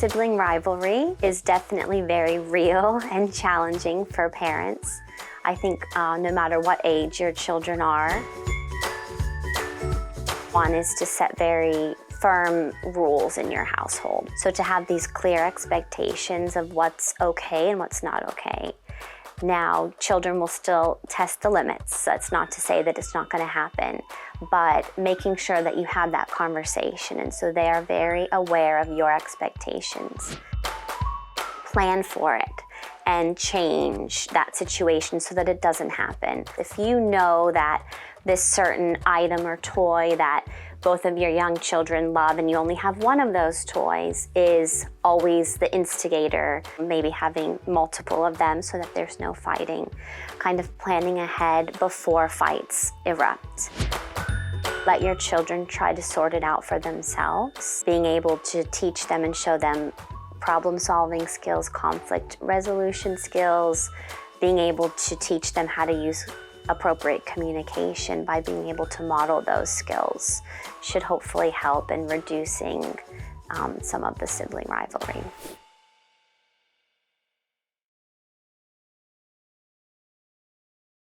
Sibling rivalry is definitely very real and challenging for parents. I think no matter what age your children are, one is to set very firm rules in your household. So to have these clear expectations of what's okay and what's not okay. Now, children will still test the limits. That's not to say that it's not going to happen, but making sure that you have that conversation, and so they are very aware of your expectations. Plan for it and change that situation so that it doesn't happen. If you know that this certain item or toy that both of your young children love and you only have one of those toys is always the instigator, maybe having multiple of them so that there's no fighting, kind of planning ahead before fights erupt. Let your children try to sort it out for themselves, being able to teach them and show them problem-solving skills, conflict resolution skills, being able to teach them how to use appropriate communication by being able to model those skills should hopefully help in reducing some of the sibling rivalry.